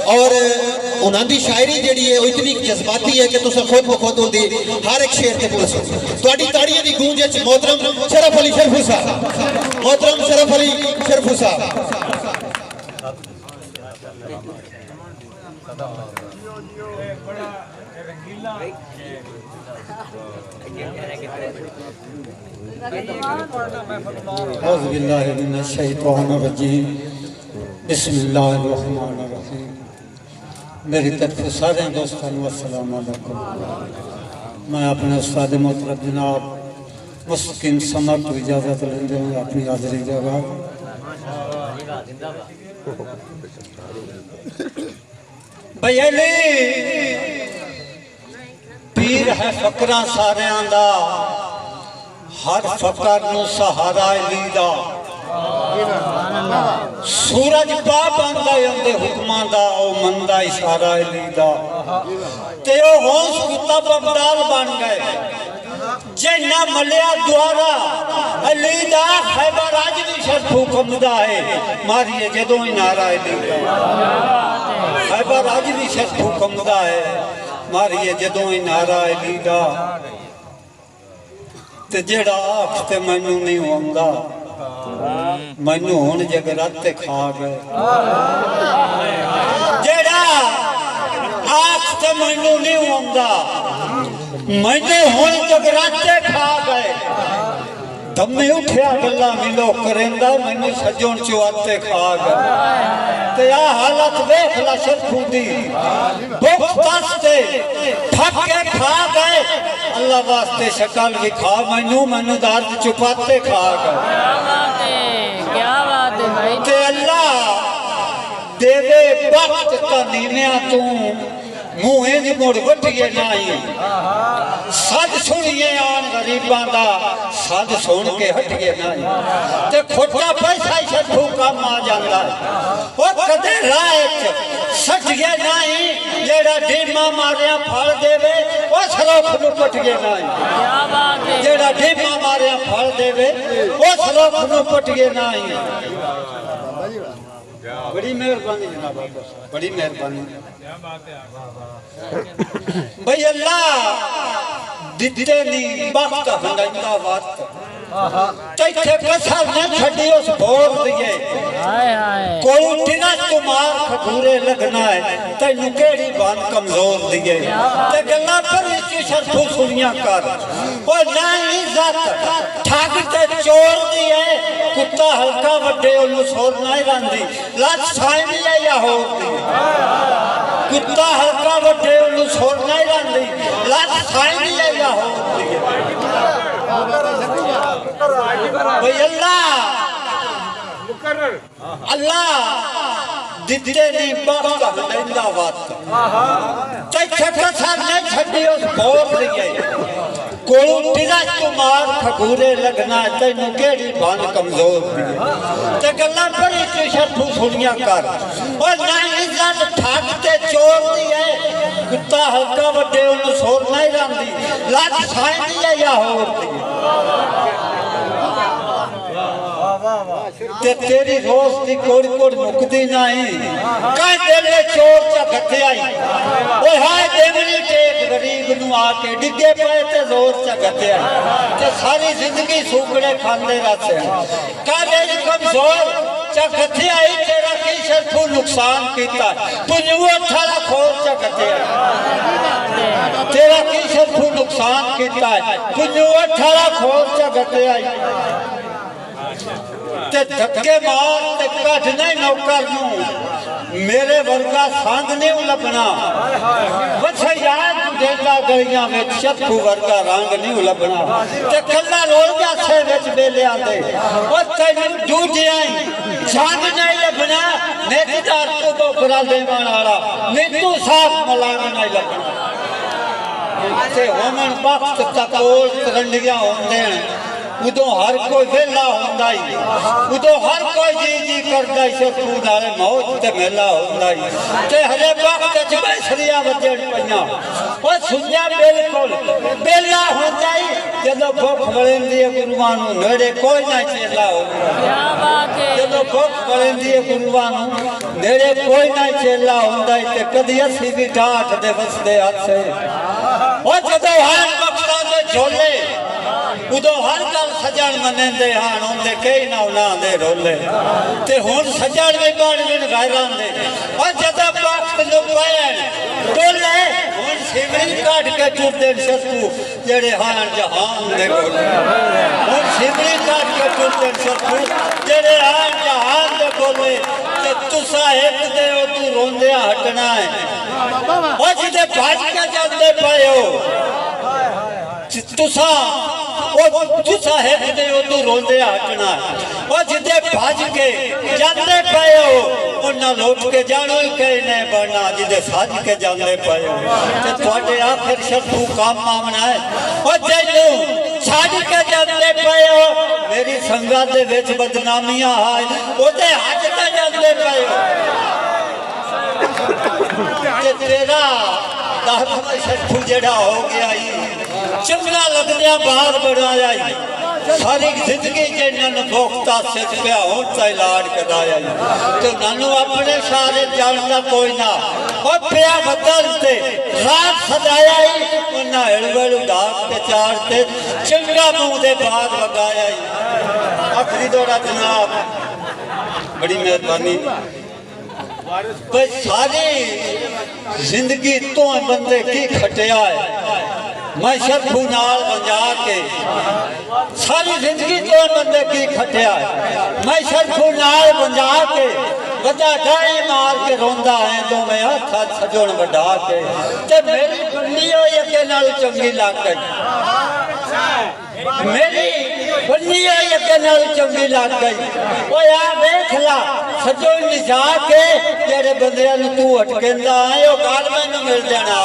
और उन्होंने शायरी जी है इतनी जज्बाती है कि तुम खुद ब खुद होती हर एक शेर से बोल सको। थोड़ी ताड़ियों की गूंज मोहतरम शरफ अली शरफू साहब, मोहतरम शरफ अली शरफू साहब। बिस्मिल्लाहिर्रहमानिर्रहीम। मेरी तरफ सारे दोस्तों को अस्सलाम वालेकुम। मैं अपने उस्ताद मोहतरम जनाब मुस्किन समर को इजाज़त लेंदे हुए अपनी हाज़िरी जगह भैया पीर है फकरा सारियां दा, हर फकर नू सहारा लीदा। सूरज पा बनदा उनके हुक्मां दा, ओ मंदा इशारा लीदा। ते ओ होश कुत्ता बगदाल बन गए जे ना मलिया द्वारा अलीदा। खैबर अज भी शर्फ हुक्मदा है मारिए जदों ही नारा लीदा। खैबर अज भी शर्फ हुक्मदा है मारिए जदों ही नारा लीदा। ते जेड़ा आख ते मैनू नहीं आंदा मैनू हुण जगराते खा गए। जेड़ा आख ते मैनू नहीं आंदा मैनू हुण जगराते खा गए। दमे उठिया गल्ला मिलो करेंदा मैनू सजण चुआते खा गए। ते आ हालत देख ला शरफू दी भुख दसते थक के खा गए। अल्लाह वास्ते शक्ल विखा मैनू मैनू दर्द चुपाते खा गए। क्या बात है भाई। ते अल्लाह देवे वक्त का नीमिया तू मुँह ज मुड़ वटिए नहीं। सद सुनिए आन गरीबां दा सद सुन के हटिए नहीं। ते खोटा पैसा ही शरफू काम आ जाता है वो कदे राह सटिए नहीं। जेड़ा ढीमा मारिया फल देवे वो सरोख नू पटिए नहीं। जेड़ा ढीमा मारिया फल देवे वो सरोख नू पटिए नहीं। बड़ी मेहरबानी जनाब, बड़ी मेहरबानी भाई। अल्लाह दिते नहीं वक्त हंडा वक्त तैथे कसर न छड़ी उस बोल दिए। कोई तिना तुम्हार खखूरे लगना है तैनू केड़ी बात कमजोर दिए। ते गल्ला पर शर्फू सुनिया कर ओ ना इज्जत ठग ते चोर दिए। कुत्ता हल्का वड्डे ओनू सोर नहीं रंदी लत साइनी है या होर दी। कुत्ता हल्का वड्डे ओनू सोर नहीं रंदी लत साइनी है या होर दी। भाई अल्लाह दिते नहीं वक्त हंडा वक्त तैथे कसर न छड़ी उस बोल दिए। कोई तिरा तुम्हार खखूरे लगना तैनू केड़ी बान कमजोर दी। ते गल्लां बड़ी तू शर्फू सुनिया कर ओ ना इज्जत ठग ते चोर दी है। कुत्ता हल्का वड्डे ओनू सोर नहीं रंदी लत साइनी है या होर दी। ते तेरी रोज दी कोड़ कोड़ मुकदी नहीं। कई दिले चोर चखते आई ओ हाय देवनी टेक गरीब नू आके डिगे पे ते जोर चखते आई। ते सारी जिंदगी सूकड़े खांदे रहते काले कमजोर चखते आई। तेरा की शर्फू नुकसान कीता तुझू अठारा खोर चखते आई। तेरा की शर्फू नुकसान कीता तुझू अठारा खोर चखते आई। ते धक्के मार ते कट नहीं नौकर नू मेरे वर्गा संग नहीं लभना। वछा याद देला गलियां में शर्फू वर्गा रंग नहीं लभना। ते कल्ला रोल जासे विच बेलिया दे ओ तैनू झूठियां जंग नहीं लभना। नेकदार तो बोकरा देवन वाला नीतू साफ मलांग नहीं लभना। ते होमन वक्त तकोल तरंडियां होंदे उदो हर कोई वेला होंदा ही उदो हर कोई जी जी करदा ही शर्फू नाले मौत ते मेला होंदा ही। ते हले वक्त च बैसरियां वजण पईयां ओ सुनिया बिल्कुल बेला होंदा ही ਜਦੋਂ ਭੁੱਖ ਵਲੈਂਦੀ ਹੈ ਗੁਰੂਆਂ ਨੂੰ ਨੇੜੇ ਕੋਈ ਨਾ ਚੇਲਾ ਹੁੰਦਾ ਜਦੋਂ ਭੁੱਖ ਵਲੈਂਦੀ ਹੈ ਗੁਰੂਆਂ ਨੂੰ ਨੇੜੇ ਕੋਈ ਨਾ ਚੇਲਾ ਹੁੰਦਾ ਤੇ ਕਦੀ ਅਸੀਂ ਵੀ ਢਾਠ ਦੇ ਵਸਦੇ ਹੱਥੇ ਉਹ ਜਦੋਂ ਹਰ ਬਖਤਾਂ ਦੇ ਝੋਲੇ ਉਦੋਂ ਹਰ ਗੱਲ ਸਜਣ ਮੰਨਦੇ ਹਨ ਹੁੰਦੇ ਕਈ ਨਾ ਉਹਨਾਂ ਦੇ ਰੋਲੇ ਤੇ ਹੁਣ ਸਜਣ ਵੀ ਬਣ ਗੈਰਾਂ ਦੇ ਉਹ ਜਦੋਂ ਵਕਤ ਨੂੰ ਪੈਣ ਡੋਲੇ ਹੁਣ ਸਿਮਰੀ ਕੱਢ ਕੇ ਟੁਰਦੇ ਸ਼ਤੂ ਜਿਹੜੇ ਹਨ ਜਹਾਨ ਦੇ ਕੋਲੇ ਹੁਣ ਸਿਮਰੀ ਕੱਢ ਕੇ ਟੁਰਦੇ ਸ਼ਤੂ ਜਿਹੜੇ ਹਨ ਜਹਾਨ ਦੇ ਕੋਲੇ ਤੇ ਤੁਸਾਂ ਇੱਕ ਦੇ ਉਹ ਤੂੰ ਰੋਂਦਿਆਂ ਹਟਣਾ ਹੈ ਉਹ ਜਿਹਦੇ ਭੱਜ ਕੇ ਜਾਂਦੇ ਪਏ ਹੋ तुसा है तू रोंदे हटना और जिदे भज के जाते पे हो उन्ना लौट के जानो कहीं नहीं बनना जिदे सज के जाते पे हो ते आखिर शत्रु काम आमना है और जैनू छड़ के जाते पे हो मेरी संगत दे विच बदनामियां आए ओदे हज के जाते पे हो तेरा शत्रु जड़ा हो गया चंगा लगदिया बाहर बनाया सारी जिंदगी जिन्होंने भोगता सिद्ध पिया होता लाड कराया तो नानू अपने सारे जानता कोई ना और पिया बदलते रात सजाया उन्हें हिड़बड़ उदास के चारते चंगा मुंह दे बाहर लगाया आखिरी दौरा जनाब बड़ी मेहरबानी सारी जिंदगी तो बंदे की खटिया है मैं शत्रु नाल बजा के सारी जिंदगी तो बंदे की खटिया है मैं शत्रु नाल बजा के बजा डाई मार के रोंदा है तो मैं हाथ सजोण बढ़ा के ते मेरी बन्नी होई के नाल चंगी लग गई मेरी बन्नी होई के नाल चंगी लग गई ओ यार देख ला सजोण निजा के जेड़े बंदियां नु तू अटकेंदा है ओ काल मैनू मिल जाना